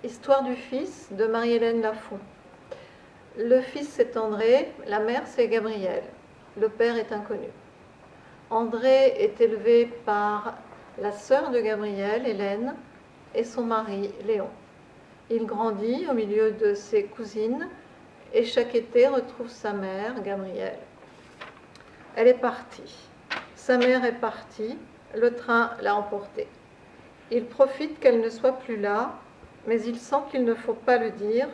Histoire du fils de Marie-Hélène Lafont. Le fils c'est André, la mère c'est Gabrielle. Le père est inconnu. André est élevé par la sœur de Gabrielle, Hélène, et son mari, Léon. Il grandit au milieu de ses cousines et chaque été retrouve sa mère, Gabrielle. Elle est partie. Sa mère est partie, le train l'a emportée. Il profite qu'elle ne soit plus là, mais il sent qu'il ne faut pas le dire,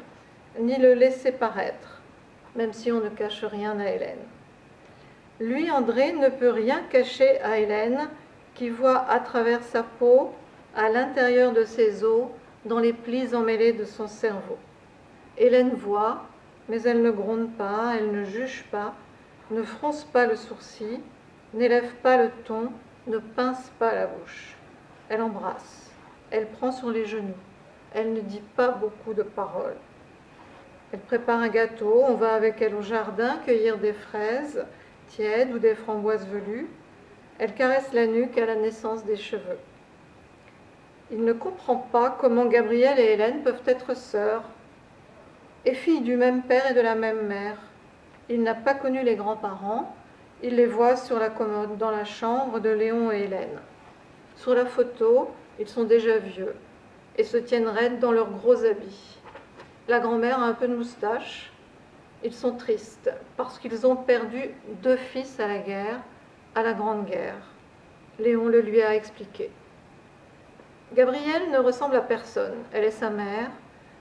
ni le laisser paraître, même si on ne cache rien à Hélène. Lui, André, ne peut rien cacher à Hélène, qui voit à travers sa peau, à l'intérieur de ses os, dans les plis emmêlés de son cerveau. Hélène voit, mais elle ne gronde pas, elle ne juge pas, ne fronce pas le sourcil, n'élève pas le ton, ne pince pas la bouche. Elle embrasse, elle prend sur les genoux, elle ne dit pas beaucoup de paroles. Elle prépare un gâteau, on va avec elle au jardin cueillir des fraises tièdes ou des framboises velues. Elle caresse la nuque à la naissance des cheveux. Il ne comprend pas comment Gabrielle et Hélène peuvent être sœurs et filles du même père et de la même mère. Il n'a pas connu les grands-parents, il les voit sur la commode dans la chambre de Léon et Hélène. Sur la photo, ils sont déjà vieux et se tiennent raides dans leurs gros habits. La grand-mère a un peu de moustache. Ils sont tristes parce qu'ils ont perdu 2 fils à la guerre, à la Grande Guerre. Léon le lui a expliqué. Gabrielle ne ressemble à personne. Elle est sa mère,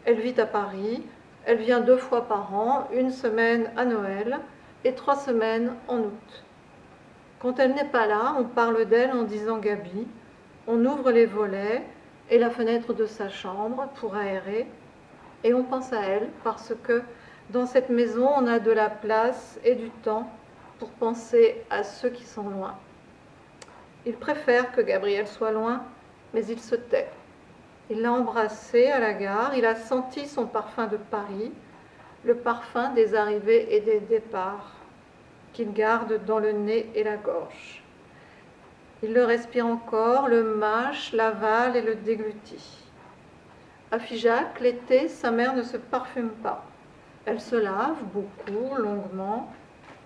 elle vit à Paris, elle vient 2 fois par an, 1 semaine à Noël et 3 semaines en août. Quand elle n'est pas là, on parle d'elle en disant Gabi, on ouvre les volets et la fenêtre de sa chambre pour aérer, et on pense à elle parce que dans cette maison, on a de la place et du temps pour penser à ceux qui sont loin. Il préfère que Gabrielle soit loin, mais il se tait. Il l'a embrassée à la gare, il a senti son parfum de Paris, le parfum des arrivées et des départs, qu'il garde dans le nez et la gorge. Il le respire encore, le mâche, l'avale et le déglutit. À Figeac, l'été, sa mère ne se parfume pas. Elle se lave beaucoup, longuement.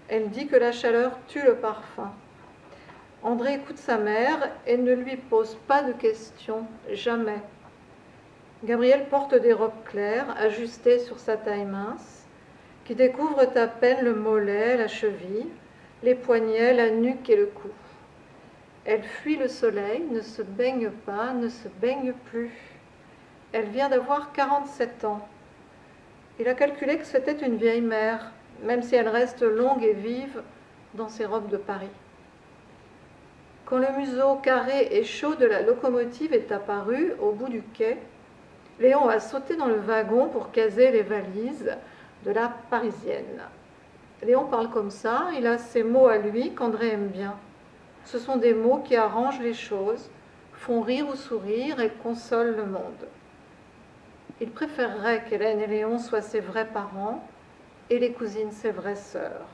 Elle dit que la chaleur tue le parfum. André écoute sa mère et ne lui pose pas de questions, jamais. Gabrielle porte des robes claires, ajustées sur sa taille mince, qui découvrent à peine le mollet, la cheville, les poignets, la nuque et le cou. Elle fuit le soleil, ne se baigne pas, ne se baigne plus. Elle vient d'avoir 47 ans. Il a calculé que c'était une vieille mère, même si elle reste longue et vive dans ses robes de Paris. Quand le museau carré et chaud de la locomotive est apparu au bout du quai, Léon a sauté dans le wagon pour caser les valises de la Parisienne. Léon parle comme ça, il a ces mots à lui qu'André aime bien. Ce sont des mots qui arrangent les choses, font rire ou sourire et consolent le monde. Il préférerait qu'Hélène et Léon soient ses vrais parents et les cousines ses vraies sœurs.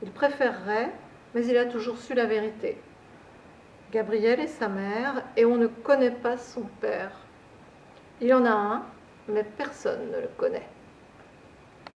Il préférerait, mais il a toujours su la vérité. Gabrielle est sa mère et on ne connaît pas son père. Il y en a un, mais personne ne le connaît.